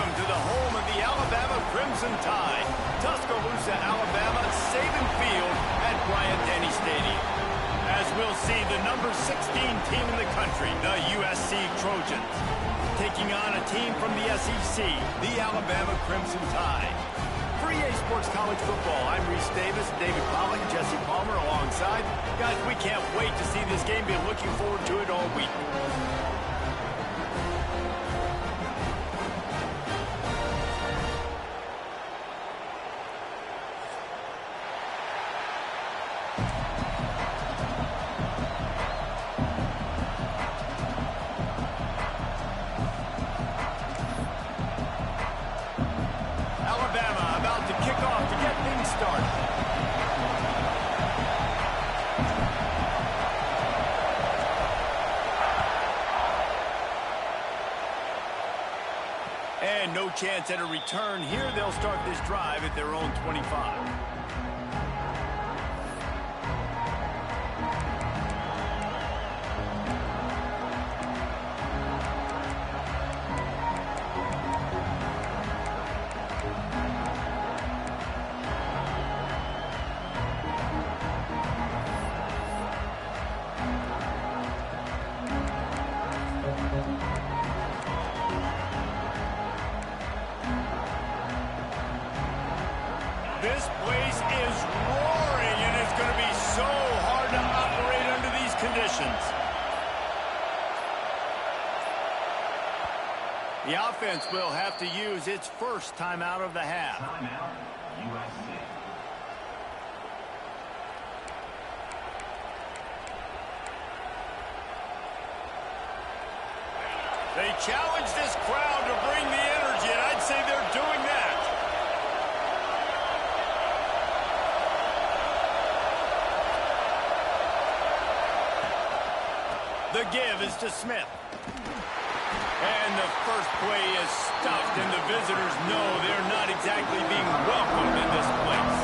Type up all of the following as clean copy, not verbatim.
Welcome to the home of the Alabama Crimson Tide, Tuscaloosa, Alabama, Saban Field at Bryant-Denny Stadium. As we'll see the number 16 team in the country, the USC Trojans, taking on a team from the SEC, the Alabama Crimson Tide. For EA Sports College Football, I'm Reese Davis, David Pollock, Jesse Palmer alongside. Guys, we can't wait to see this game. Been looking forward to it all week. And no chance at a return here. They'll start this drive at their own 25. This place is roaring, and it's going to be so hard to operate under these conditions. The offense will have to use its first timeout of the half. Timeout, USC. They challenge this crowd to bring the energy, and I'd say they're doing that. The give is to Smith. And the first play is stuffed, and the visitors know they're not exactly being welcomed in this place.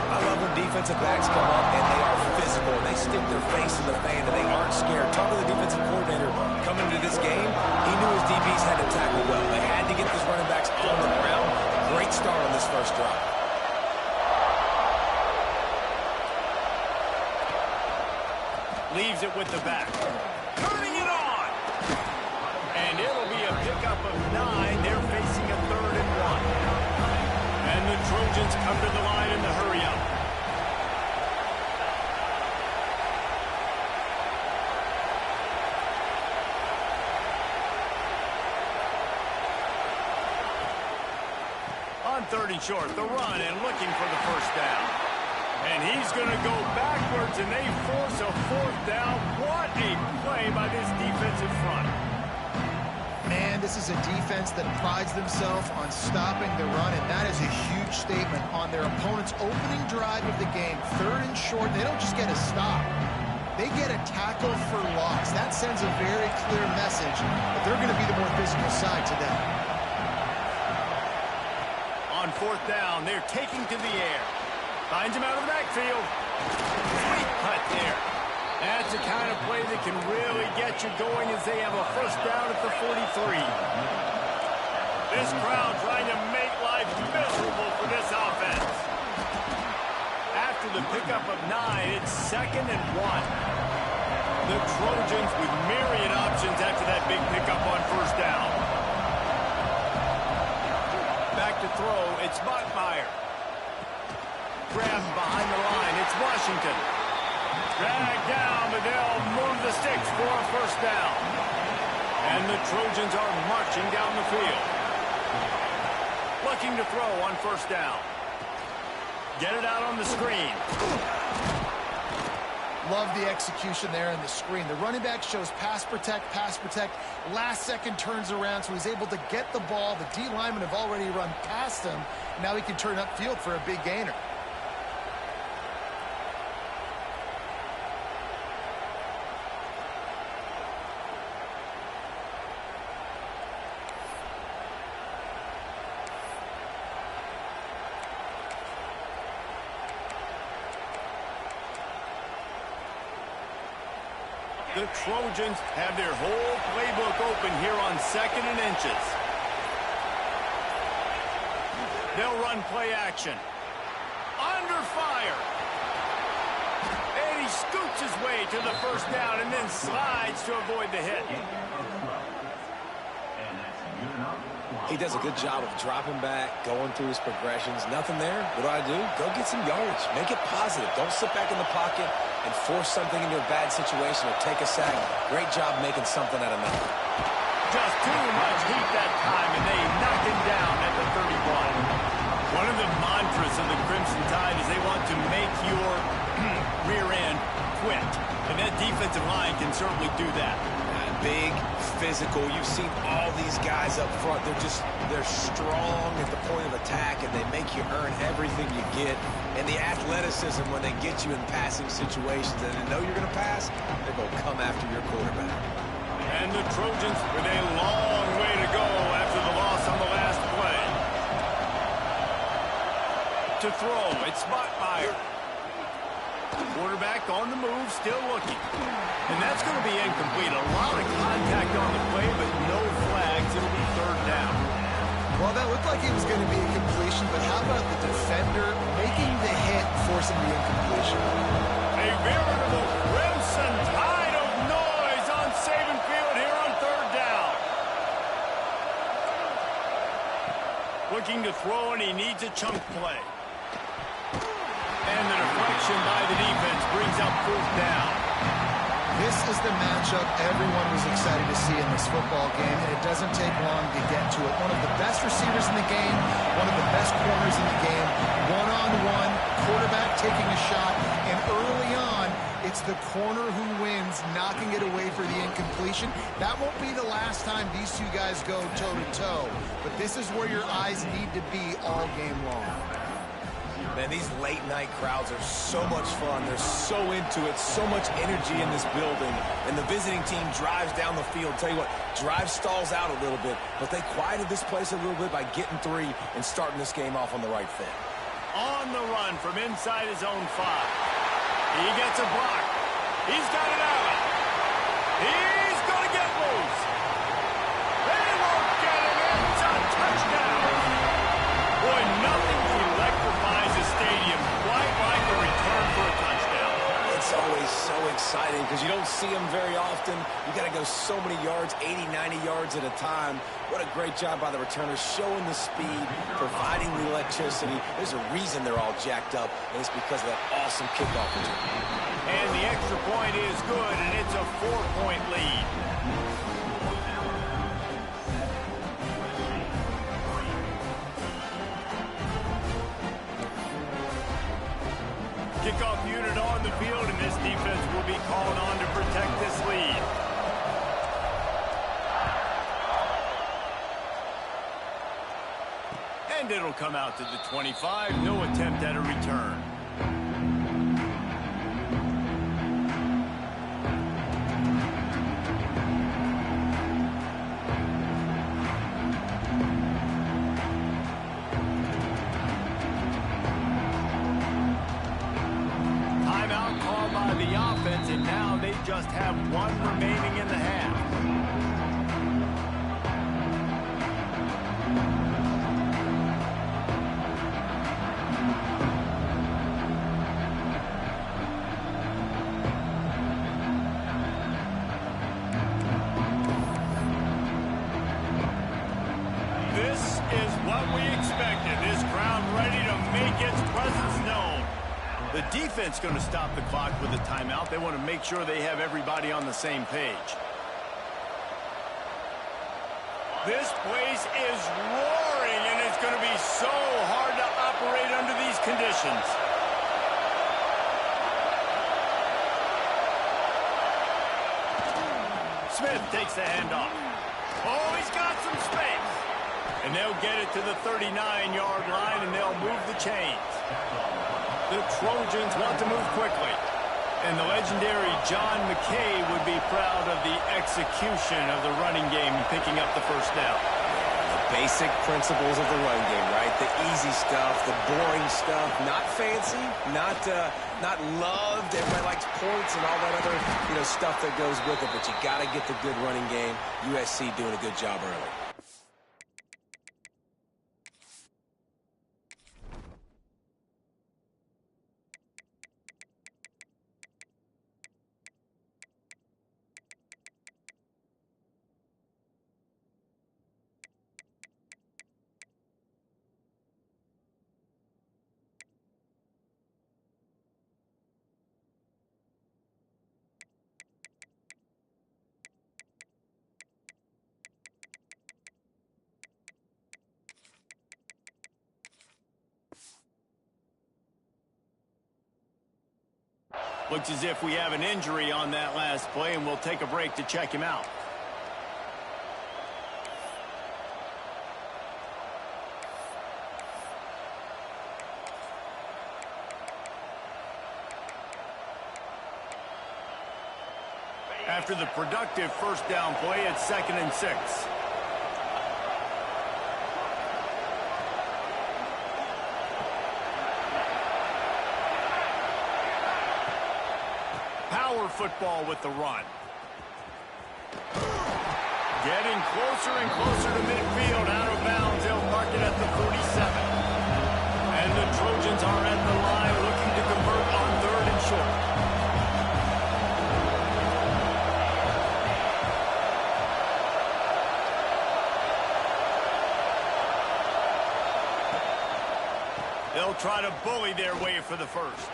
I love when defensive backs come up and they are physical. They stick their face in the fan and they aren't scared. Talk to the defensive coordinator coming into this game. He knew his DBs had to tackle well. They had to get these running backs on the ground. Great start on this first drive. Leaves it with the back. Turning it on! And it'll be a pickup of 9. They're facing a 3rd and 1. And the Trojans come to the line in the hurry up. On 3rd and short, the run and looking for the first down. And he's going to go backwards, and they force a 4th down. What a play by this defensive front. Man, this is a defense that prides themselves on stopping the run, and that is a huge statement on their opponent's opening drive of the game. 3rd and short, they don't just get a stop. They get a tackle for loss. That sends a very clear message that they're going to be the more physical side today. On 4th down, they're taking to the air. Finds him out of the backfield. Sweet cut there. That's the kind of play that can really get you going as they have a first down at the 43. This crowd trying to make life miserable for this offense. After the pickup of 9, it's 2nd and 1. The Trojans with myriad options after that big pickup on first down. Back to throw, it's Bachmeier. Grabbed behind the line, it's Washington. Dragged down, but they'll move the sticks for a first down. And the Trojans are marching down the field. Looking to throw on first down. Get it out on the screen. Love the execution there in the screen. The running back shows pass protect, last second turns around, so he's able to get the ball. The D linemen have already run past him. Now he can turn upfield for a big gainer. The Trojans have their whole playbook open here on 2nd and inches. They'll run play action. Under fire. And he scoots his way to the first down and then slides to avoid the hit. He does a good job of dropping back, going through his progressions. Nothing there. What do? Go get some yardage. Make it positive. Don't sit back in the pocket and force something into a bad situation or take a sack. Great job making something out of nothing. Just too much heat that time, and they knock him down at the 31. One of the mantras of the Crimson Tide is they want to make your rear end quit. And that defensive line can certainly do that. Big, physical. You've seen all these guys up front. They're strong at the point of attack, and they make you earn everything you get. And the athleticism when they get you in passing situations and they know you're going to pass, they're going to come after your quarterback. And the Trojans with a long way to go after the loss on the last play. To throw, it's Botmeyer. Quarterback on the move, still looking. And that's going to be incomplete. A lot of contact on the play, but no flags. It'll be third down. Well, that looked like it was going to be a completion, but how about the defender making the hit, forcing the incompletion? A veritable Crimson Tide of noise on Saban Field here on third down. Looking to throw, and he needs a chunk play. And the deflection by the defense brings up fourth down. This is the matchup everyone was excited to see in this football game, and it doesn't take long to get to it. One of the best receivers in the game, one of the best corners in the game, one-on-one, quarterback taking a shot, and early on, it's the corner who wins, knocking it away for the incompletion. That won't be the last time these two guys go toe-to-toe, but this is where your eyes need to be all game long. Man, these late-night crowds are so much fun. They're so into it, so much energy in this building. And the visiting team drives down the field. Tell you what, drive stalls out a little bit, but they quieted this place a little bit by getting three and starting this game off on the right foot. On the run from inside his own 5. He gets a block. He's got it out. He's going to get loose. They won't get him. It's a touchdown. Boy, nothing electrifies a stadium quite like a return for a touchdown. It's always so exciting because you don't see them very often. You got to go so many yards, 80, 90 yards at a time. What a great job by the returners, showing the speed, providing the electricity. There's a reason they're all jacked up, and it's because of that awesome kickoff return. And the extra point is good, and it's a 4-point lead. Kickoff unit on the field, and this defense will be called on to protect this lead. And it'll come out to the 25. No attempt at a return. The offense, and now they just have one remaining in the half. This is what we expected. This crowd ready to make its presence known. The defense going to stop the clock with a timeout. They want to make sure they have everybody on the same page. This place is roaring, and it's going to be so hard to operate under these conditions. Smith takes the handoff. Oh, he's got some space. And they'll get it to the 39-yard line, and they'll move the chains. The Trojans want to move quickly. And the legendary John McKay would be proud of the execution of the running game and picking up the first down. The basic principles of the run game, right? The easy stuff, the boring stuff, not fancy, not loved. Everybody likes points and all that other, stuff that goes with it. But you got to get the good running game. USC doing a good job early. Looks as if we have an injury on that last play, and we'll take a break to check him out. After the productive first down play, it's 2nd and 6. Power football with the run. Getting closer and closer to midfield, out of bounds. They'll mark it at the 47. And the Trojans are at the line looking to convert on 3rd and short. They'll try to bully their way for the first.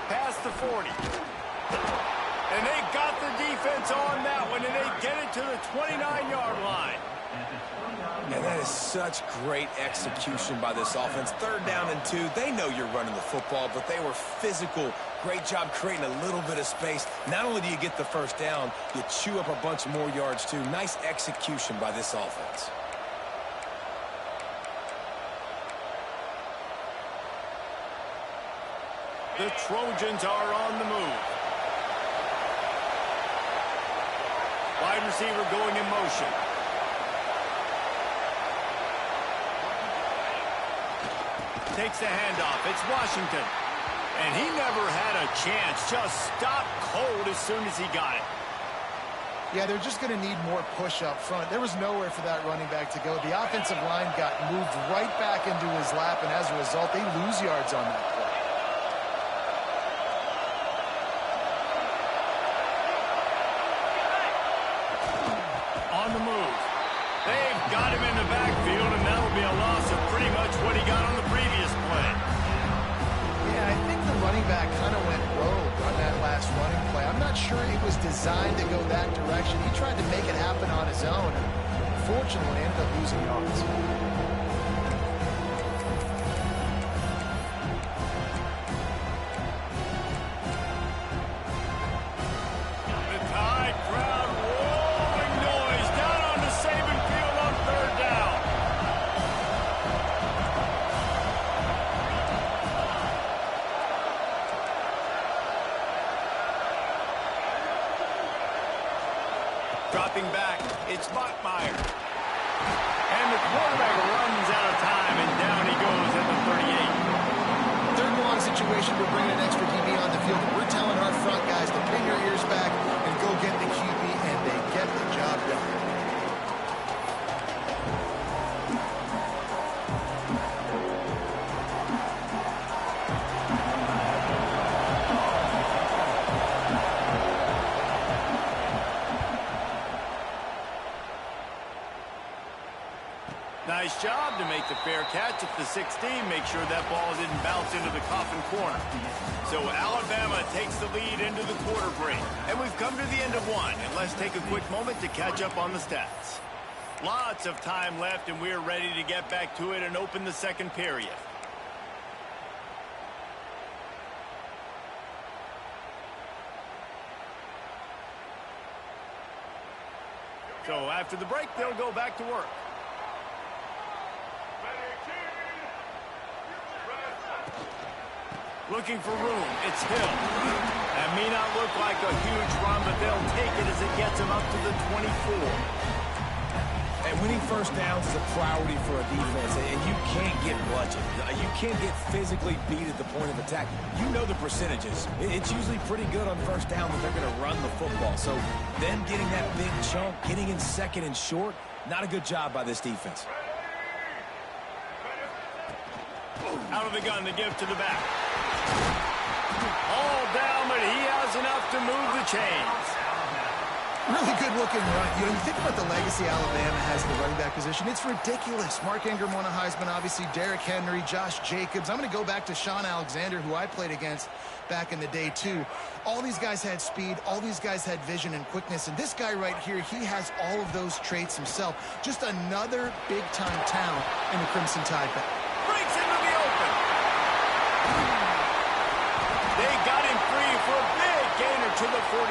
Past the 40. And they got the defense on that one, and they get it to the 29-yard line. And that is such great execution by this offense. 3rd down and 2. They know you're running the football, but they were physical. Great job creating a little bit of space. Not only do you get the first down, you chew up a bunch more yards, too. Nice execution by this offense. The Trojans are on the move. Wide receiver going in motion. Takes the handoff. It's Washington. And he never had a chance. Just stopped cold as soon as he got it. Yeah, they're just going to need more push up front. There was nowhere for that running back to go. The offensive line got moved right back into his lap, and as a result, they lose yards on that play. On the move. They've got him in the backfield, and that'll be a loss of pretty much what he got on the previous play. Yeah, I think the running back kind of went rogue on that last running play. I'm not sure it was designed to go that direction. He tried to make it happen on his own, and unfortunately ended up losing yards. Dropping back, it's Bachmeyer. And the quarterback runs out of time, and down he goes at the 38. 3rd and long situation, we're bringing an extra DB on the field. We're telling our front guys to pin your ears back and go get the QB, and they get the job done. Nice job to make the fair catch at the 16. Make sure that ball didn't bounce into the coffin corner. So Alabama takes the lead into the quarter break. And we've come to the end of one. And let's take a quick moment to catch up on the stats. Lots of time left, and we're ready to get back to it and open the 2nd period. So after the break, they'll go back to work. Looking for room. It's Hill. That may not look like a huge run, but they'll take it as it gets them up to the 24. And winning first downs is a priority for a defense, and you can't get bludgeoned. You can't get physically beat at the point of attack. You know the percentages. It's usually pretty good on first down that they're going to run the football. So them getting that big chunk, getting in 2nd and short, not a good job by this defense. Out of the gun to give to the back. All down, but he has enough to move the chains. Really good-looking run. You know, you think about the legacy Alabama has in the running back position. It's ridiculous. Mark Ingram won a Heisman, obviously. Derrick Henry, Josh Jacobs. I'm going to go back to Sean Alexander, who I played against back in the day, too. All these guys had speed. All these guys had vision and quickness. And this guy right here, he has all of those traits himself. Just another big-time talent in the Crimson Tide back. Breaks into the open. They got him to the 43.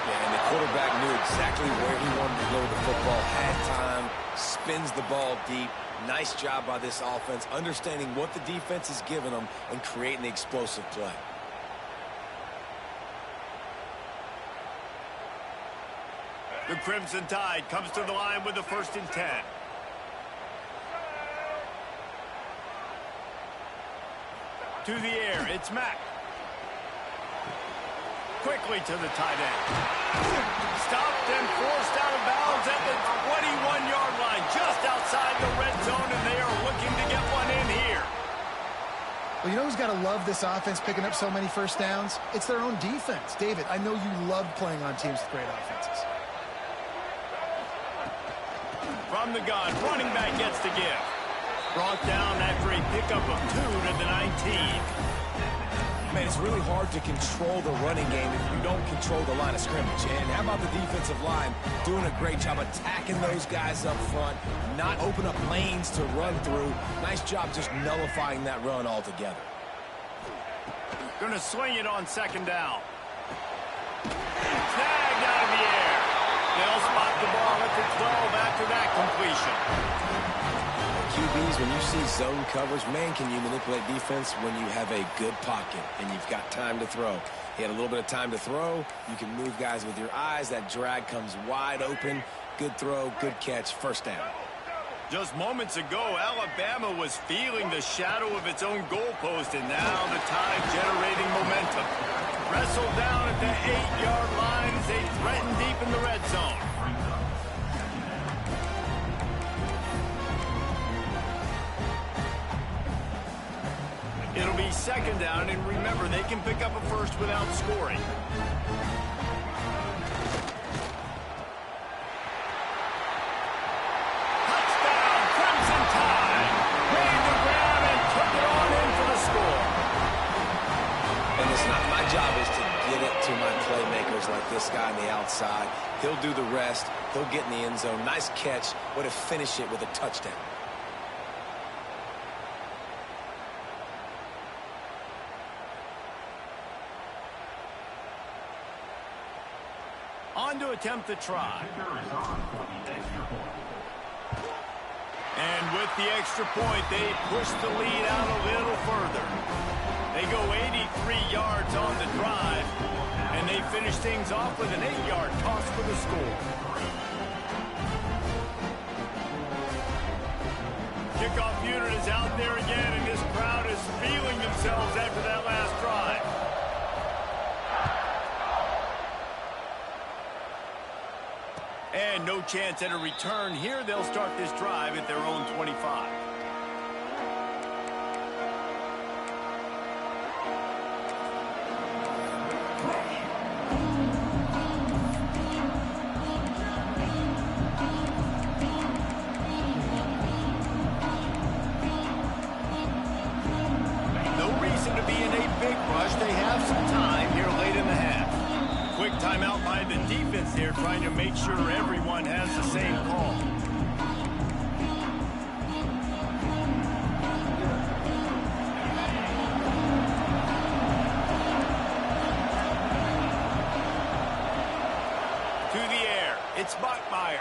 Yeah, and the quarterback knew exactly where he wanted to go with the football, had time, spins the ball deep. Nice job by this offense, understanding what the defense is giving them and creating the explosive play. The Crimson Tide comes to the line with the 1st and 10. To the air, it's Mack. Quickly to the tight end. Stopped and forced out of bounds at the 21-yard line, just outside the red zone, and they are looking to get one in here. Well, you know who's got to love this offense picking up so many first downs? It's their own defense. David, I know you love playing on teams with great offenses. From the gun, running back gets the give. Brought down after a pickup of 2 to the 19. Man, it's really hard to control the running game if you don't control the line of scrimmage. And how about the defensive line doing a great job attacking those guys up front, not open up lanes to run through. Nice job just nullifying that run altogether. Going to swing it on 2nd down. Snagged out of the air. They'll spot the ball at the 12 after that completion. QBs, when you see zone coverage, man, can you manipulate defense when you have a good pocket and you've got time to throw. He had a little bit of time to throw. You can move guys with your eyes. That drag comes wide open. Good throw, good catch, 1st down. Just moments ago, Alabama was feeling the shadow of its own goalpost, and now the Tide generating momentum. Wrestled down at the 8-yard line as they threaten deep in the red zone. It'll be 2nd down, and remember, they can pick up a first without scoring. Touchdown, Crimson Tide! Made the grab and took it on in for the score. And it's not my job is to get it to my playmakers like this guy on the outside. He'll do the rest. He'll get in the end zone. Nice catch. Way to finish it with a touchdown. On to attempt the try. And with the extra point, they push the lead out a little further. They go 83 yards on the drive, and they finish things off with an 8-yard toss for the score. Kickoff unit is out there again, and this crowd is feeling themselves after that last drive. And no chance at a return here. They'll start this drive at their own 25. No reason to be in a big rush. They have some time here late in the half. Quick timeout by the defense there, trying to make sure everyone has the same call. To the air, it's Bachmeier.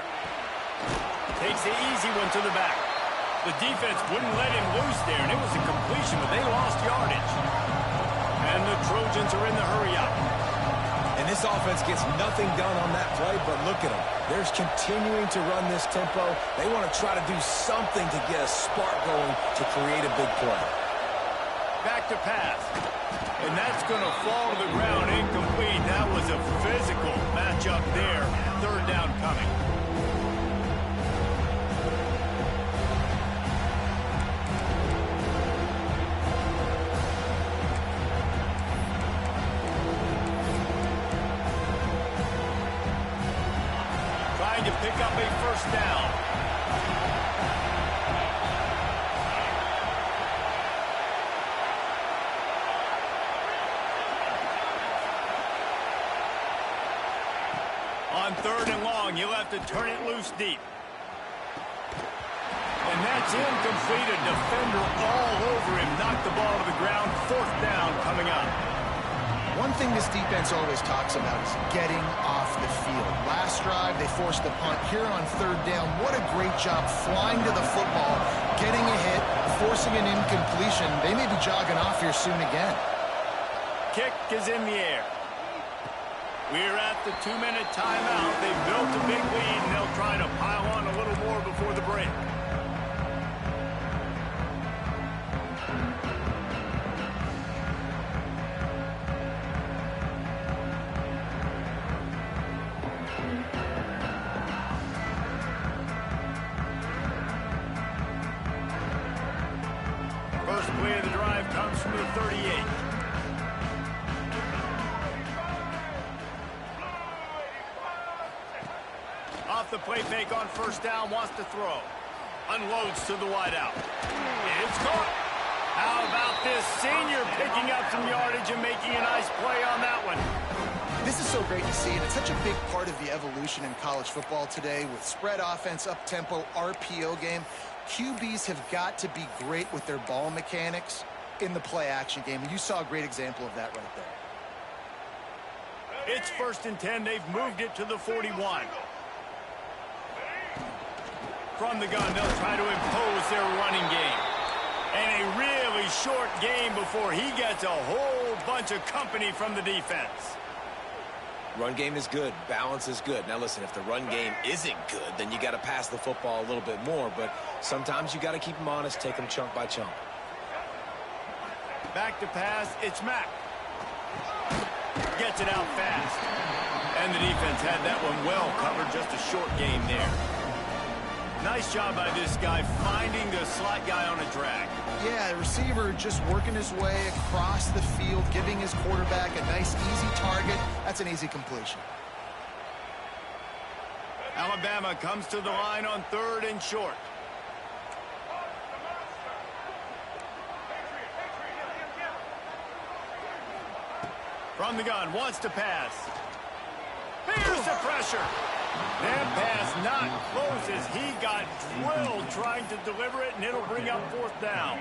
Takes the easy one to the back. The defense wouldn't let him loose there, and it was a completion, but they lost yardage. And the Trojans are in the hurry-up. And this offense gets nothing done on that play, but look at them. They're continuing to run this tempo. They want to try to do something to get a spark going to create a big play. Back to pass. And that's going to fall to the ground incomplete. That was a physical matchup there. 3rd down coming. To pick up a 1st down. On 3rd and long, he'll have to turn it loose deep. And that's incomplete. A defender all over him. Knocked the ball to the ground. 4th down coming up. One thing this defense always talks about is getting off the field. Last drive, they forced the punt. Here on third down, what a great job flying to the football, getting a hit, forcing an incompletion. They may be jogging off here soon again. Kick is in the air. We're at the 2-minute timeout. They've built a big lead, and they'll try to pile on a little more before the break. First play of the drive comes from the 38. Off the play fake on first down, wants to throw. Unloads to the wideout. It's caught. How about this senior picking up some yardage and making a nice play on that one? This is so great to see, and it's such a big part of the evolution in college football today with spread offense, up-tempo, RPO game. QBs have got to be great with their ball mechanics in the play-action game, and you saw a great example of that right there. It's 1st and 10. They've moved it to the 41. From the gun, they'll try to impose their running game. And a really short game before he gets a whole bunch of company from the defense. Run game is good. Balance is good. Now, listen, if the run game isn't good, then you got to pass the football a little bit more. But sometimes you got to keep them honest, take them chunk by chunk. Back to pass. It's Mack. Gets it out fast. And the defense had that one well covered. Just a short game there. Nice job by this guy finding the slot guy on a drag. Yeah, the receiver just working his way across the field, giving his quarterback a nice, easy target. That's an easy completion. Alabama comes to the line on 3rd and short. From the gun, wants to pass. Here's the pressure. That pass not close as he got drilled trying to deliver it, and it'll bring up 4th down.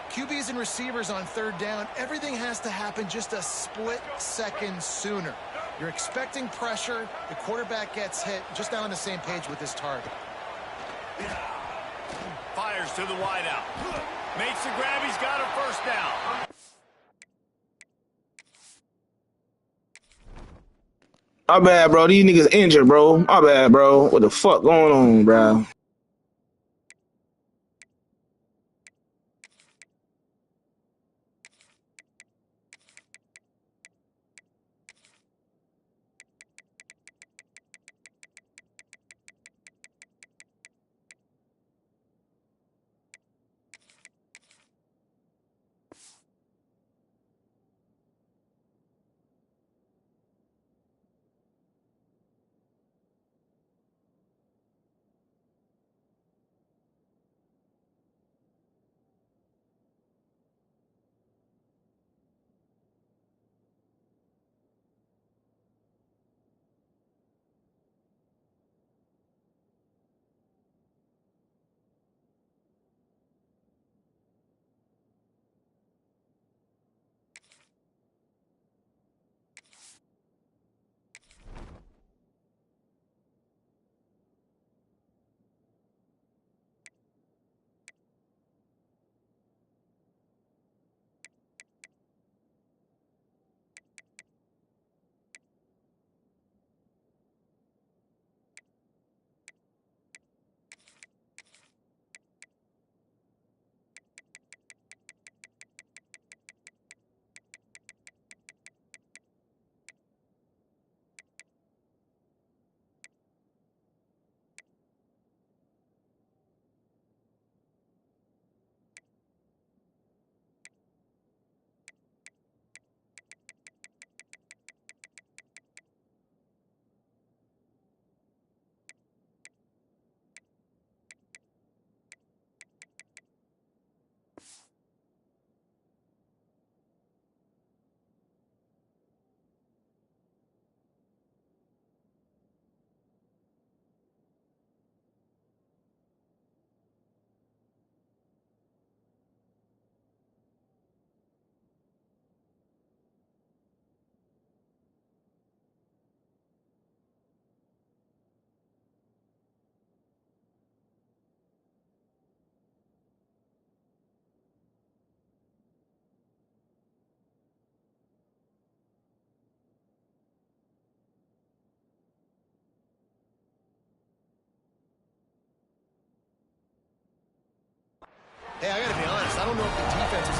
QBs and receivers on 3rd down, everything has to happen just a split second sooner. You're expecting pressure, the quarterback gets hit, just not on the same page with his target. Fires to the wideout. Makes the grab, he's got a 1st down. My bad, bro. These niggas injured, bro. My bad, bro. What the fuck going on, bro?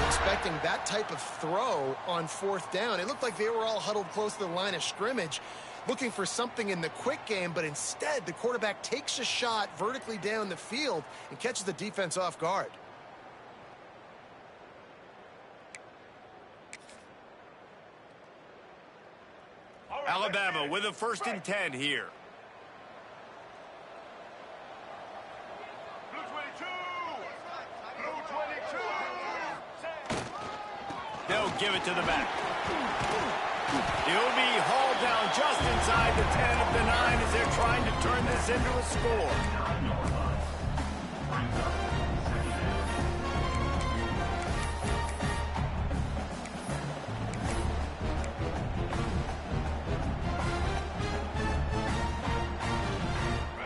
expecting that type of throw on 4th down. It looked like they were all huddled close to the line of scrimmage, looking for something in the quick game, but instead the quarterback takes a shot vertically down the field and catches the defense off guard. Alabama with a 1st and 10 here. They'll give it to the back. He'll be hauled down just inside the 10 of the 9 as they're trying to turn this into a score.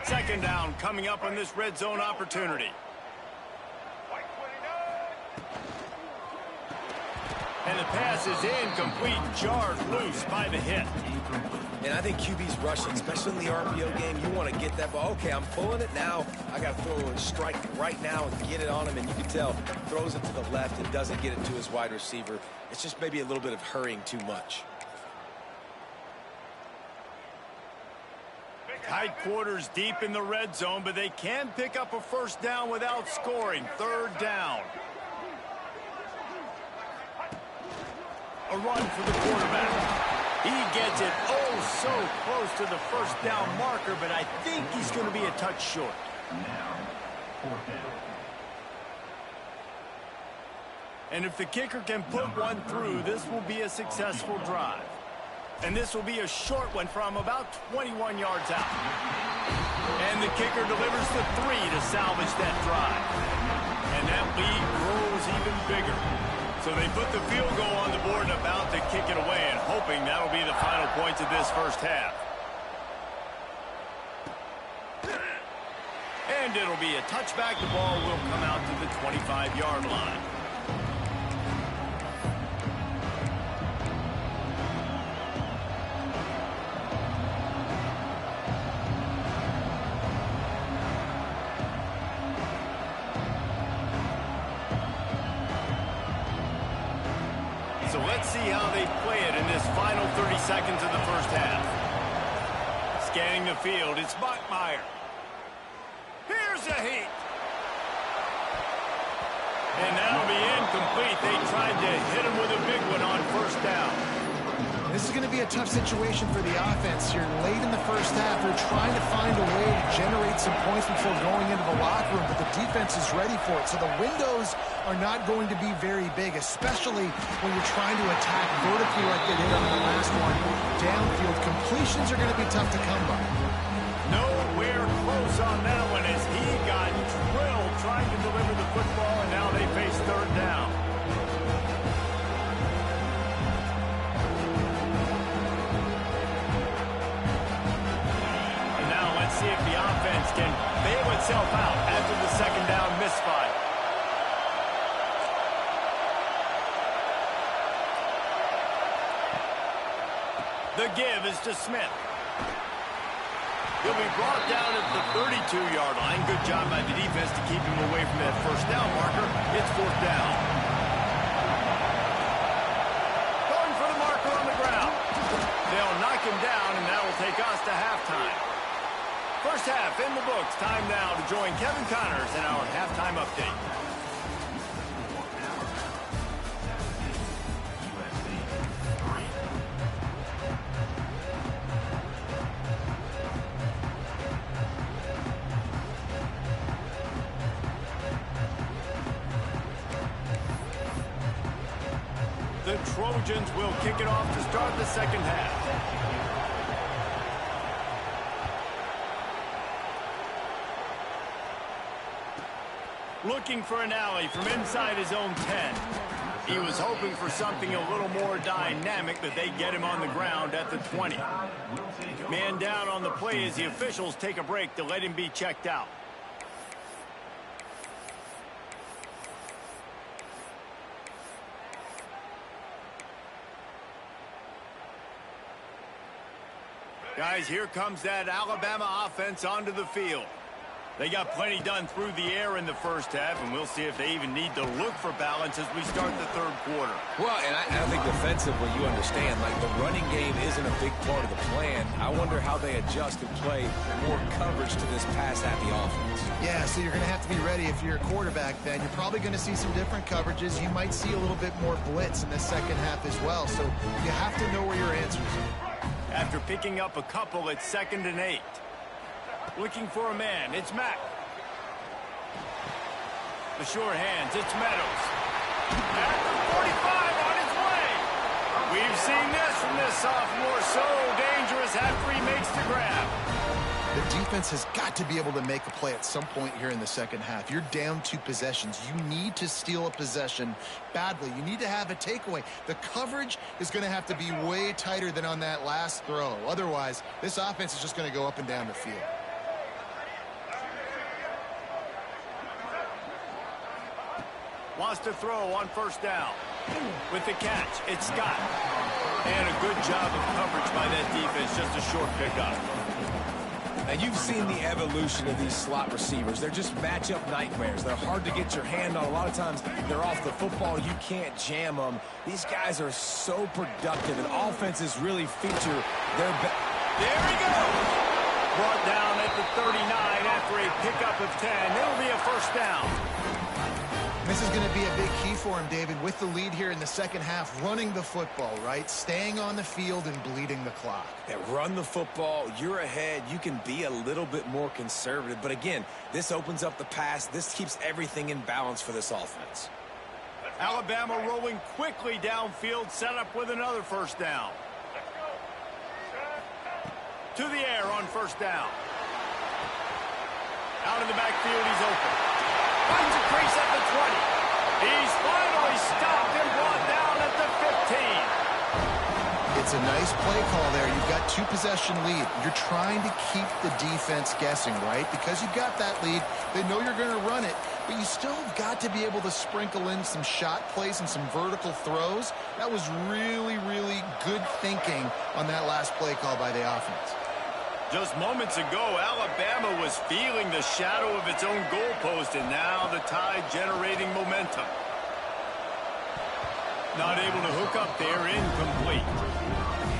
Second down coming up on this red zone opportunity. And the pass is incomplete, jarred loose by the hit. And I think QB's rushing, especially in the RPO game. You want to get that ball. Okay, I'm pulling it now. I got to throw a strike right now and get it on him. And you can tell, throws it to the left and doesn't get it to his wide receiver. It's just maybe a little bit of hurrying too much. Tight quarters deep in the red zone, but they can pick up a 1st down without scoring. 3rd down. A run for the quarterback. He gets it so close to the 1st down marker, but I think he's going to be a touch short. Now, 4th down. And if the kicker can put one through, this will be a successful drive. And this will be a short one from about 21 yards out. And the kicker delivers the 3 to salvage that drive. And that lead grows even bigger. So they put the field goal on the board and about to kick it away, and hoping that'll be the final points of this 1st half. And it'll be a touchback. The ball will come out to the 25-yard line. So let's see how they play it in this final 30 seconds of the 1st half. Scanning the field, it's Bachmeier. Here's a heat. And that'll be incomplete. They tried to hit him with a big one on 1st down. This is going to be a tough situation for the offense here. Late in the 1st half, they're trying to find a way to generate some points before going into the locker room, but the defense is ready for it. So the windows are not going to be very big, especially when you're trying to attack vertically like they did on the last one. Downfield completions are going to be tough to come by. Nowhere close on that one as he got drilled trying to deliver the football, and now they face 3rd down. And now let's see if the offense can bail itself out after the 2nd down misfire. The give is to Smith. He'll be brought down at the 32-yard line. Good job by the defense to keep him away from that 1st down marker. It's 4th down. Going for the marker on the ground. They'll knock him down, and that will take us to halftime. 1st half in the books. Time now to join Kevin Connors in our halftime update. The Trojans will kick it off to start the 2nd half. Looking for an alley from inside his own 10. He was hoping for something a little more dynamic, but they get him on the ground at the 20. Man down on the play as the officials take a break to let him be checked out. Guys, here comes that Alabama offense onto the field. They got plenty done through the air in the first half, and we'll see if they even need to look for balance as we start the third quarter. Well, and I think defensively, you understand, like, the running game isn't a big part of the plan. I wonder how they adjust and play more coverage to this pass-happy offense. Yeah, so you're going to have to be ready if you're a quarterback then. You're probably going to see some different coverages. You might see a little bit more blitz in the second half as well, so you have to know where your answers are. After picking up a couple, it's 2nd and 8. Looking for a man, it's Mack. The sure hands, it's Meadows. At the 45 on his way. We've seen this from this sophomore, so dangerous after he makes the grab. The defense has got to be able to make a play at some point here in the second half. You're down 2 possessions. You need to steal a possession badly. You need to have a takeaway. The coverage is going to have to be way tighter than on that last throw. Otherwise, this offense is just going to go up and down the field. Wants to throw on first down. With the catch, it's Scott. And a good job of coverage by that defense, just a short pickup. Now, you've seen the evolution of these slot receivers. They're just matchup nightmares. They're hard to get your hand on. A lot of times, they're off the football. You can't jam them. These guys are so productive, and offenses really feature their best. There he goes. Brought down at the 39 after a pickup of 10. It'll be a first down. This is going to be a big key for him, David, with the lead here in the second half, running the football, right? Staying on the field and bleeding the clock. Yeah, run the football. You're ahead. You can be a little bit more conservative. But again, this opens up the pass. This keeps everything in balance for this offense. Alabama rolling quickly downfield, set up with another first down. To the air on first down. Out in the backfield, he's open. Finds a crease at the 20. He's finally stopped and brought down at the 15. It's a nice play call there. You've got 2-possession lead. You're trying to keep the defense guessing, right? Because you've got that lead, they know you're going to run it, but you still have got to be able to sprinkle in some shot plays and some vertical throws. That was really, really good thinking on that last play call by the offense. Just moments ago, Alabama was feeling the shadow of its own goalpost, and now the Tide generating momentum. Not able to hook up there, incomplete.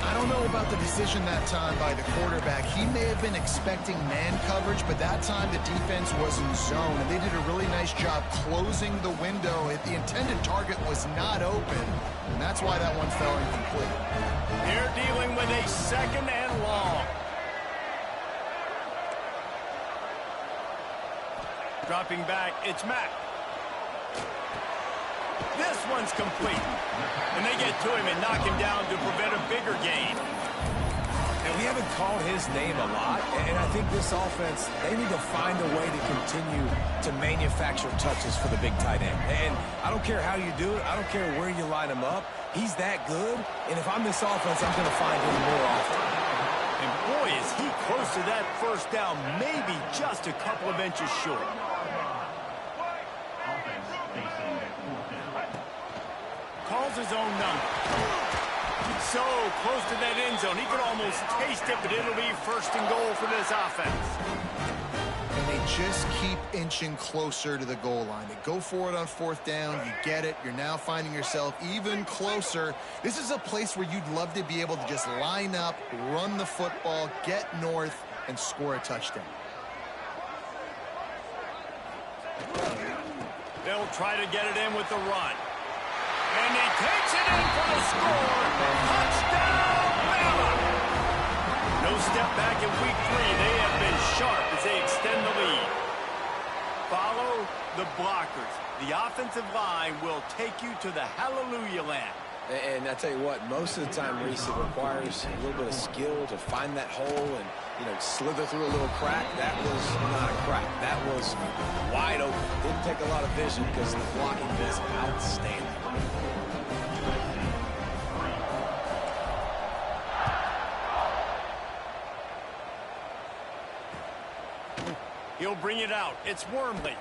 I don't know about the decision that time by the quarterback. He may have been expecting man coverage, but that time the defense was in zone, and they did a really nice job closing the window. The intended target was not open, and that's why that one fell incomplete. They're dealing with a 2nd and long. Dropping back, it's Mack. This one's complete. And they get to him and knock him down to prevent a bigger gain. And we haven't called his name a lot, and I think this offense, they need to find a way to continue to manufacture touches for the big tight end. And I don't care how you do it. I don't care where you line him up. He's that good, and if I'm this offense, I'm going to find him more often. And boy, is he close to that first down, maybe just a couple of inches short. Calls his own number. So close to that end zone. He could almost taste it, but it'll be 1st and goal for this offense. And they just keep inching closer to the goal line. They go for it on 4th down. You get it. You're now finding yourself even closer. This is a place where you'd love to be able to just line up, run the football, get north, and score a touchdown. They'll try to get it in with the run. And he takes it in for the score. Touchdown, Bama! No step back in week 3. They have been sharp as they extend the lead. Follow the blockers. The offensive line will take you to the hallelujah land. And I tell you what, most of the time, Reese, it requires a little bit of skill to find that hole and, slither through a little crack. That was not a crack. That was wide open. Didn't take a lot of vision because the blocking is outstanding. He'll bring it out. It's Wormley.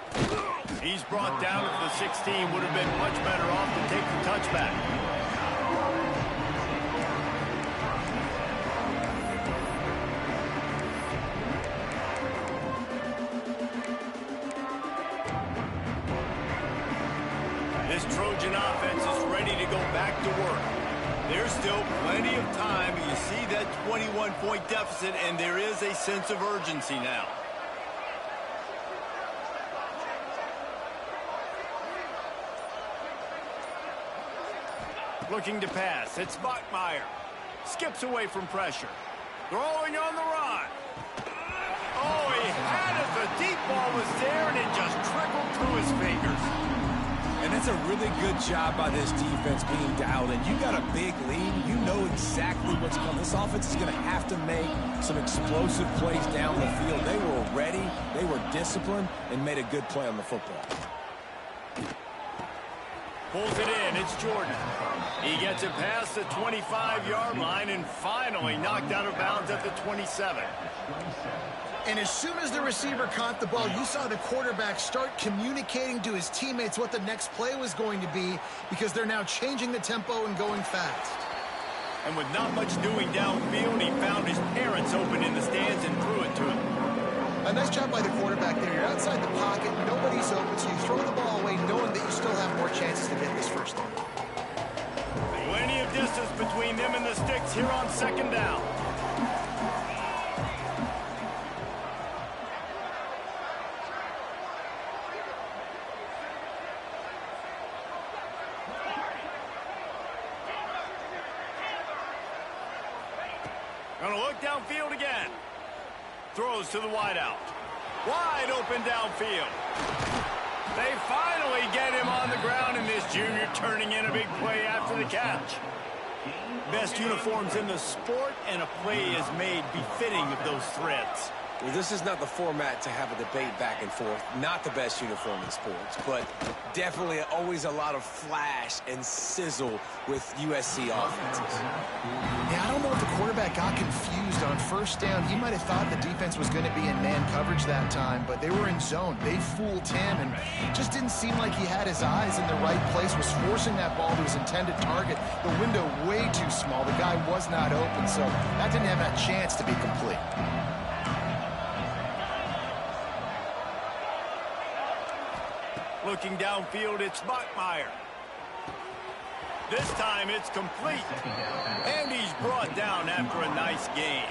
He's brought down at the 16. Would have been much better off to take the touchback. this Trojan offense is ready to go back to work. There's still plenty of time. You see that 21-point deficit, and there is a sense of urgency now. Looking to pass. It's Bachmeier. Skips away from pressure. Throwing on the run. Oh, he had it. The deep ball was there, and it just trickled through his fingers. And that's a really good job by this defense being dialed in. You got a big lead. You know exactly what's coming. This offense is going to have to make some explosive plays down the field. They were ready, they were disciplined, and made a good play on the football. Pulls it in. It's Jordan. He gets it past the 25-yard line and finally knocked out of bounds at the 27. And as soon as the receiver caught the ball, you saw the quarterback start communicating to his teammates what the next play was going to be, because they're now changing the tempo and going fast. And with not much doing downfield, he found his parents open in the stands and threw it to him. A nice job by the quarterback there. You're outside the pocket, nobody's open, so you throw the ball away knowing that you still have more chances to get this first down. Plenty of distance between them and the sticks here on second down. Gonna look downfield again. Throws to the wideout. Wide open downfield. They finally get him on the ground, and this junior turning in a big play after the catch. Best uniforms in the sport, and a play is made befitting of those threads. Well, this is not the format to have a debate back and forth. Not the best uniform in sports, but definitely always a lot of flash and sizzle with USC offenses. Yeah, I don't know if the quarterback got confused on first down. He might have thought the defense was going to be in man coverage that time, but they were in zone. They fooled him, and just didn't seem like he had his eyes in the right place, was forcing that ball to his intended target. The window way too small. The guy was not open, so that didn't have that chance to be complete. Looking downfield, it's Bachmeier. This time it's complete. And he's brought down after a nice gain.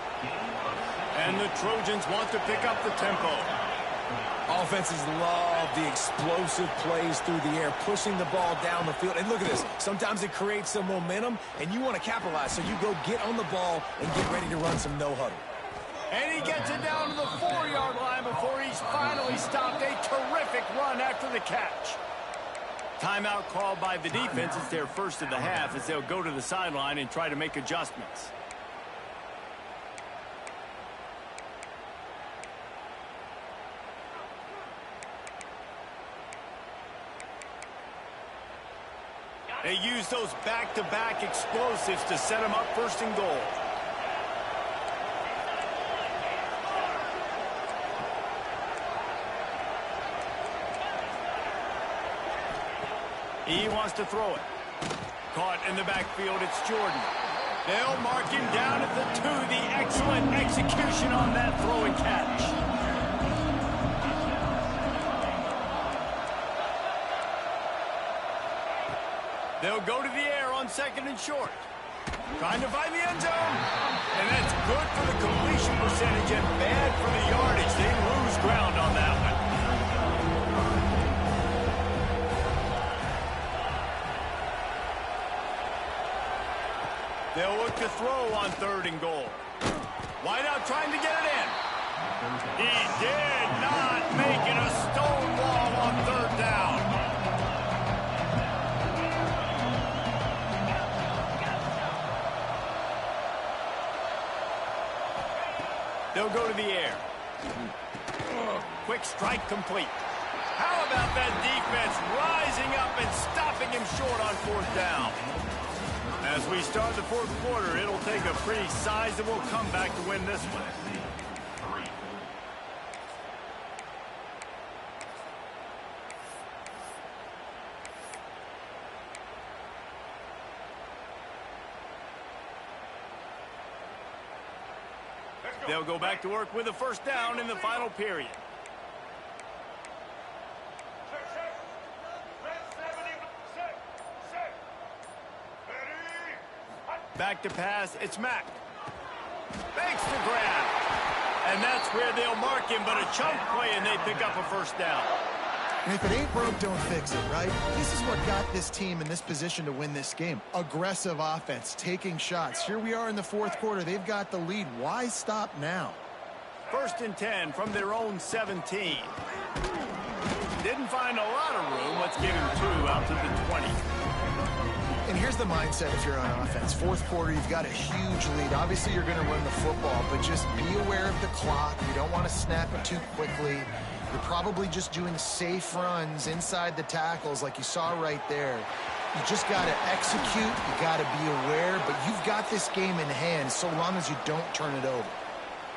And the Trojans want to pick up the tempo. Offenses love the explosive plays through the air, pushing the ball down the field. And look at this. Sometimes it creates some momentum, and you want to capitalize. So you go get on the ball and get ready to run some no-huddle. And he gets it down to the 4-yard line before he's finally stopped. A terrific run after the catch. Timeout called by the defense. It's their first of the half as they'll go to the sideline and try to make adjustments. They use those back-to-back explosives to set them up first and goal. He wants to throw it. Caught in the backfield, it's Jordan. They'll mark him down at the 2. The excellent execution on that throw and catch. They'll go to the air on second and short. Trying to find the end zone. And that's good for the completion percentage and bad for the yardage. They lose ground on that one. They'll look to throw on third and goal. Wideout trying to get it in. He did not make it a stonewall on third down. They'll go to the air. Quick strike complete. How about that defense rising up and stopping him short on fourth down? As we start the fourth quarter, it'll take a pretty sizable comeback to win this one. They'll go back to work with a first down in the final period. Back to pass, it's Mack. Makes the grab. And that's where they'll mark him, but a chunk play, and they pick up a first down. And if it ain't broke, don't fix it, right? This is what got this team in this position to win this game. Aggressive offense, taking shots. Here we are in the fourth quarter. They've got the lead. Why stop now? 1st and 10 from their own 17. Didn't find a lot of room. Let's give him 2 out to the 20. And here's the mindset if you're on offense. Fourth quarter, you've got a huge lead. Obviously, you're going to run the football, but just be aware of the clock. You don't want to snap it too quickly. You're probably just doing safe runs inside the tackles like you saw right there. You just got to execute. You got to be aware, but you've got this game in hand so long as you don't turn it over.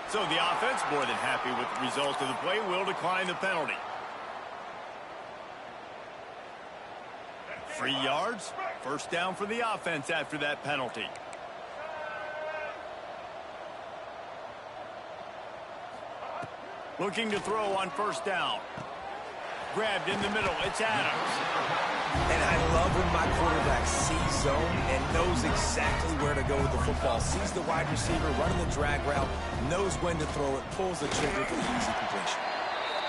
So the offense, more than happy with the result of the play, will decline the penalty. 3 yards, first down for the offense after that penalty. Looking to throw on first down. Grabbed in the middle, it's Adams. And I love when my quarterback sees zone and knows exactly where to go with the football. Sees the wide receiver running the drag route, knows when to throw it, pulls the trigger for the easy completion.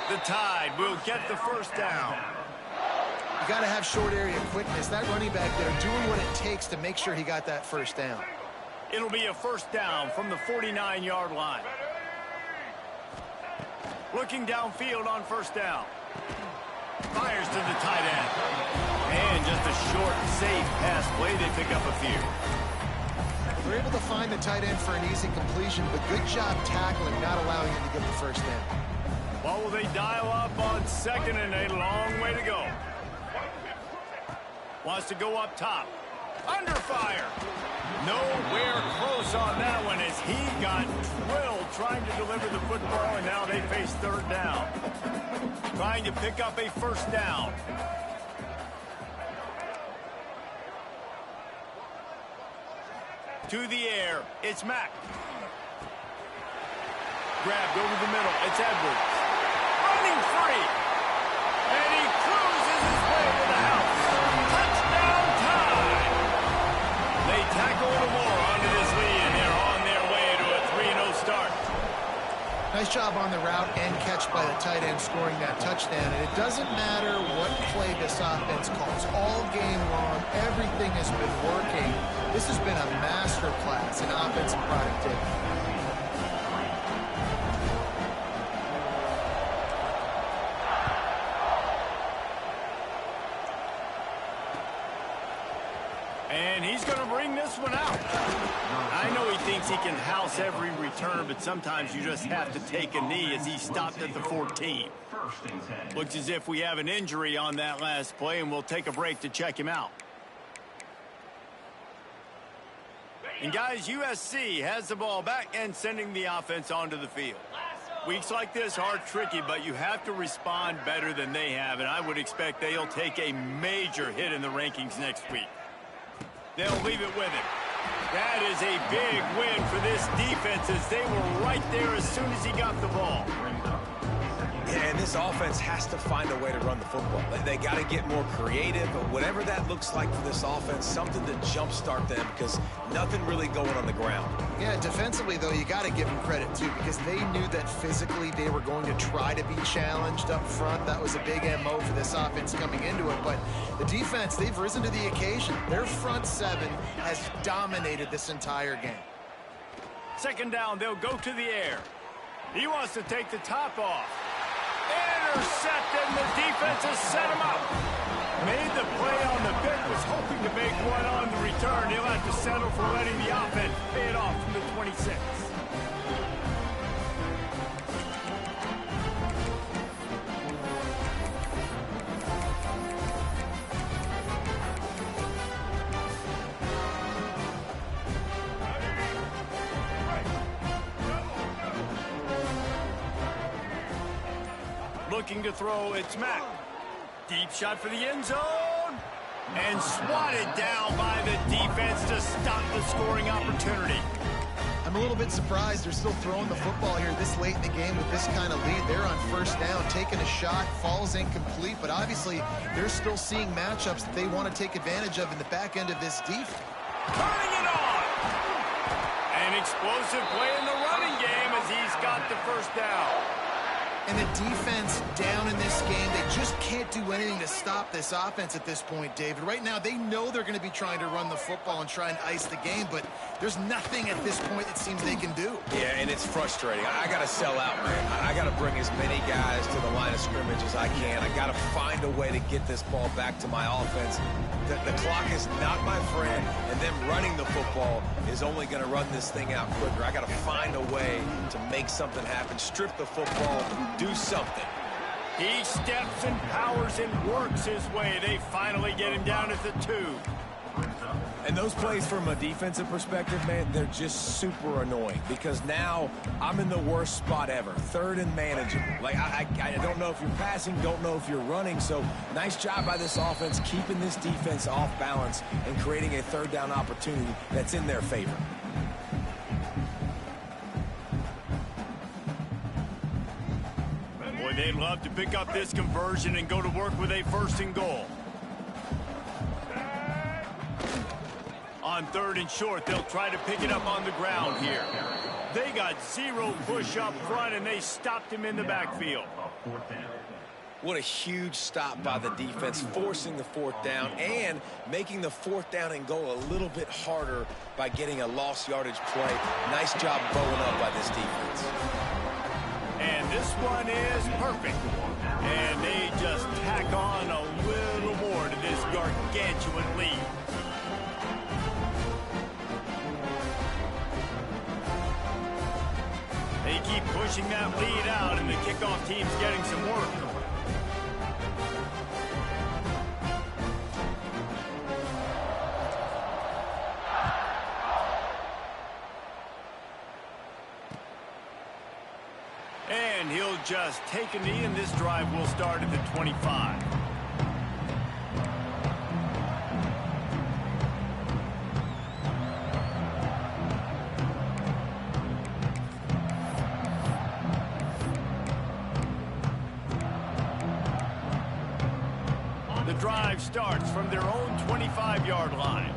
The Tide will get the first down. You got to have short area quickness. That running back there doing what it takes to make sure he got that first down. It'll be a first down from the 49-yard line. Looking downfield on first down. Fires to the tight end. And just a short, safe pass play. They pick up a few. They're able to find the tight end for an easy completion, but good job tackling, not allowing him to get the first down. Well, will they dial up on 2nd and a long way to go? Wants to go up top. Under fire. Nowhere close on that one as he got drilled trying to deliver the football, and now they face 3rd down. Trying to pick up a first down. To the air, it's Mack. Grabbed over the middle, it's Edwards. Running free. And he cruises his way to the house. Touchdown time. They tackle Lamore onto this lead, and they're on their way to a 3-0 start. Nice job on the route and catch by the tight end scoring that touchdown. And it doesn't matter what play this offense calls. All game long, everything has been working. This has been a masterclass in offensive productivity. And he's going to bring this one out. I know he thinks he can house every return, but sometimes you just have to take a knee as he stopped at the 14. Looks as if we have an injury on that last play, and we'll take a break to check him out. And guys, USC has the ball back and sending the offense onto the field. Weeks like this are tricky, but you have to respond better than they have, and I would expect they'll take a major hit in the rankings next week. They'll leave it with him. That is a big win for this defense as they were right there as soon as he got the ball. Yeah, and this offense has to find a way to run the football. They got to get more creative, but whatever that looks like for this offense, something to jumpstart them because nothing really going on the ground. Yeah, defensively, though, you got to give them credit, too, because they knew that physically they were going to try to be challenged up front. That was a big MO for this offense coming into it, but the defense, they've risen to the occasion. Their front seven has dominated this entire game. 2nd down, they'll go to the air. He wants to take the top off. Intercepted, and the defense has set him up. Made the play on the pick, was hoping to make one on the return. He'll have to settle for letting the offense pay it off from the 26. Looking to throw, it's Mack. Deep shot for the end zone. And swatted down by the defense to stop the scoring opportunity. I'm a little bit surprised they're still throwing the football here this late in the game with this kind of lead. They're on 1st down, taking a shot, falls incomplete, but obviously they're still seeing matchups that they want to take advantage of in the back end of this defense. Turning it on. An explosive play in the running game as he's got the first down. And the defense down in this game, they just can't do anything to stop this offense at this point, David. Right now, they know they're going to be trying to run the football and try and ice the game, but there's nothing at this point it seems they can do. Yeah, and it's frustrating. I got to sell out, man. I got to bring as many guys to the line of scrimmage as I can. I got to find a way to get this ball back to my offense. The clock is not my friend, and them running the football is only going to run this thing out quicker. I got to find a way to make something happen, strip the football, do something. He steps and powers and works his way. They finally get him down at the 2. And those plays from a defensive perspective, man, they're just super annoying because now I'm in the worst spot ever, 3rd and manageable. Like, I don't know if you're passing, don't know if you're running, so nice job by this offense keeping this defense off balance and creating a 3rd down opportunity that's in their favor. Boy, they'd love to pick up this conversion and go to work with a 1st and goal. On 3rd and short, they'll try to pick it up on the ground here. They got 0 push up front, and they stopped him in the backfield. What a huge stop by the defense, forcing the 4th down and making the 4th down and goal a little bit harder by getting a lost yardage play. Nice job bowing up by this defense. And this one is perfect. And they just tack on a little more to this gargantuan lead. They keep pushing that lead out, and the kickoff team's getting some work. And he'll just take a knee, and this drive will start at the 25. The drive starts from their own 25-yard line.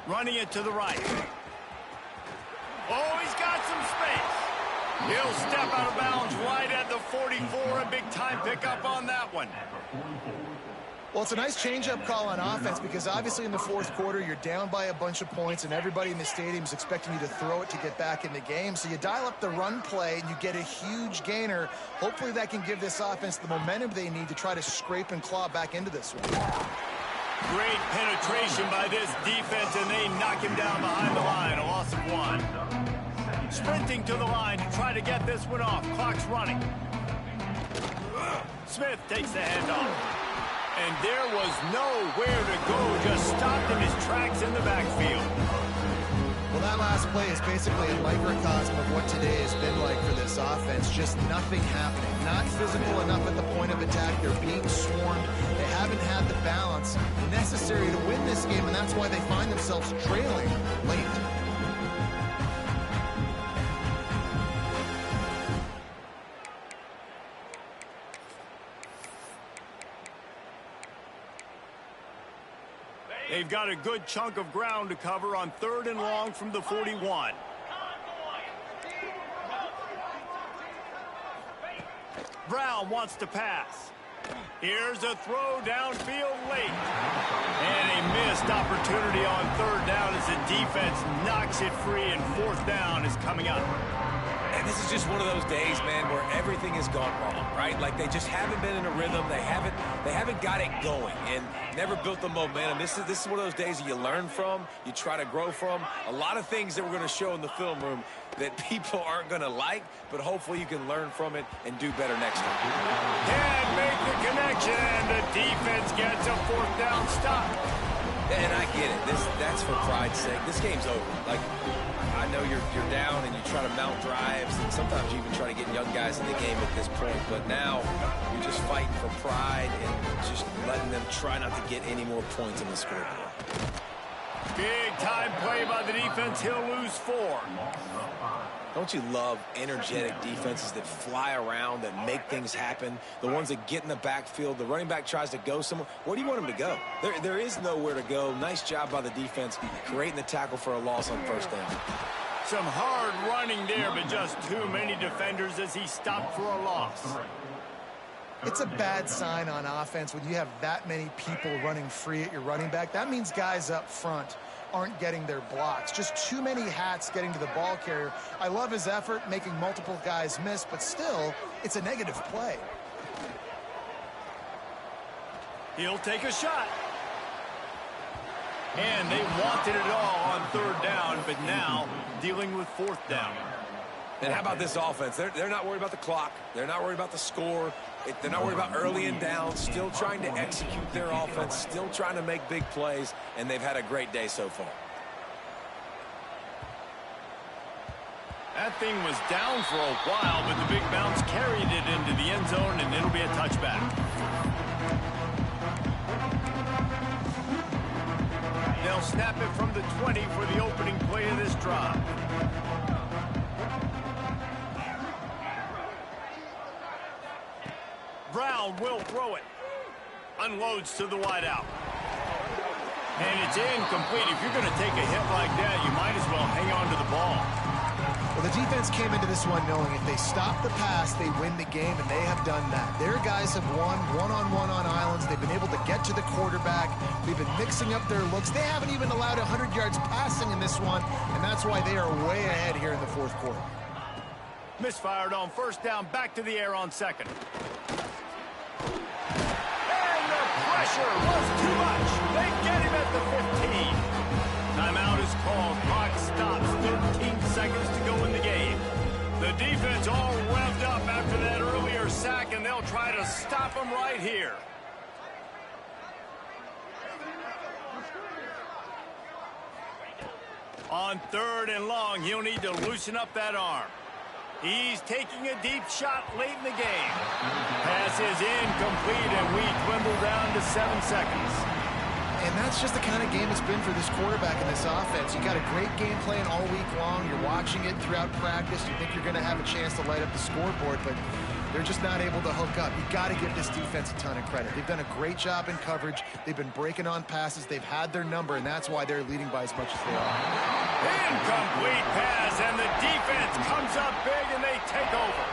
Running it to the right. Oh, he's got some space. He'll step out of bounds right at the 44. A big-time pickup on that one. Well, it's a nice change-up call on offense because obviously in the 4th quarter, you're down by a bunch of points and everybody in the stadium is expecting you to throw it to get back in the game. So you dial up the run play and you get a huge gainer. Hopefully that can give this offense the momentum they need to try to scrape and claw back into this one. Great penetration by this defense, and they knock him down behind the line. A loss of 1. Sprinting to the line to try to get this one off. Clock's running. Smith takes the handoff. And there was nowhere to go, just stopped in his tracks in the backfield. Well, that last play is basically a microcosm of what today has been like for this offense. Just nothing happening. Not physical enough at the point of attack. They're being swarmed. They haven't had the balance necessary to win this game, and that's why they find themselves trailing late. They've got a good chunk of ground to cover on 3rd and long from the 41. Brown wants to pass. Here's a throw downfield late. And a missed opportunity on 3rd down as the defense knocks it free, and 4th down is coming up. And this is just one of those days, man, where everything has gone wrong, right? Like they just haven't been in a rhythm. They haven't got it going and never built the momentum. This is one of those days that you learn from, you try to grow from. A lot of things that we're going to show in the film room that people aren't going to like, but hopefully you can learn from it and do better next time. Can't make the connection, and the defense gets a 4th down stop. And I get it. That's for pride's sake. This game's over. Like, I know you're down and you try to mount drives, and sometimes you even try to get young guys in the game at this point, but now you're just fighting for pride and just letting them try not to get any more points on the scoreboard. Big time play by the defense. He'll lose 4. Don't you love energetic defenses that fly around, that make things happen, the ones that get in the backfield, the running back tries to go somewhere. Where do you want him to go? There is nowhere to go. Nice job by the defense creating the tackle for a loss on first down. Some hard running there, but just too many defenders as he stopped for a loss. It's a bad sign on offense when you have that many people running free at your running back. That means guys up front aren't getting their blocks. Just too many hats getting to the ball carrier. I love his effort, making multiple guys miss, but still, it's a negative play. He'll take a shot. And they wanted it all on third down, but now dealing with fourth down. And how about this offense? They're not worried about the clock. They're not worried about the score. They're not worried about early and down. Still trying to execute their offense. Still trying to make big plays. And they've had a great day so far. That thing was down for a while, but the big bounce carried it into the end zone, and it'll be a touchback. They'll snap it from the 20 for the opening play of this drive. Brown will throw it. Unloads to the wideout. And it's incomplete. If you're going to take a hit like that, you might as well hang on to the ball. Well, the defense came into this one knowing if they stop the pass, they win the game, and they have done that. Their guys have won one-on-one on islands. They've been able to get to the quarterback. They've been mixing up their looks. They haven't even allowed 100 yards passing in this one, and that's why they are way ahead here in the fourth quarter. Misfired on first down, back to the air on second. Pressure was too much. They get him at the 15. Timeout is called. Clock stops. 13 seconds to go in the game. The defense all revved up after that earlier sack, and they'll try to stop him right here. On third and long, he'll need to loosen up that arm. He's taking a deep shot late in the game. Pass is incomplete, and we dwindle down to 7 seconds. And that's just the kind of game it's been for this quarterback in this offense. You got a great game plan all week long. You're watching it throughout practice. You think you're going to have a chance to light up the scoreboard, but they're just not able to hook up. You got to give this defense a ton of credit. They've done a great job in coverage. They've been breaking on passes. They've had their number, and that's why they're leading by as much as they are. Incomplete pass, and the defense comes up big, and they take over.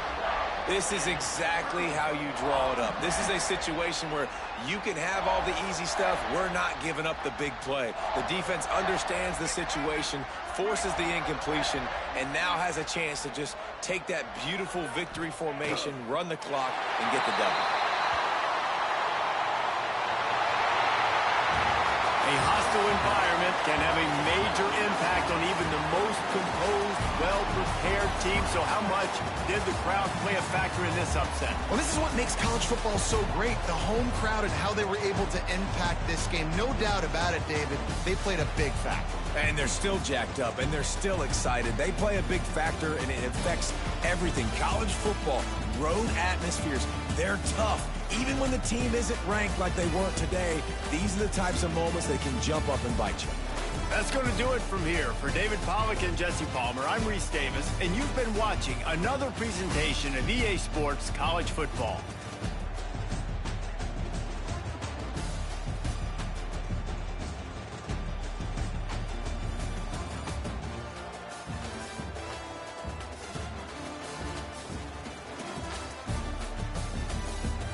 This is exactly how you draw it up. This is a situation where you can have all the easy stuff. We're not giving up the big play. The defense understands the situation, forces the incompletion, and now has a chance to just take that beautiful victory formation, run the clock, and get the double. A hostile environment can have a major impact on even the most composed, well-prepared team. So how much did the crowd play a factor in this upset? Well, this is what makes college football so great, the home crowd and how they were able to impact this game. No doubt about it, David. They played a big factor. And they're still jacked up, and they're still excited. They play a big factor, and it affects everything. College football, road atmospheres, they're tough. Even when the team isn't ranked like they weren't today, these are the types of moments that can jump up and bite you. That's going to do it from here. For David Pollack and Jesse Palmer, I'm Reese Davis, and you've been watching another presentation of EA Sports College Football.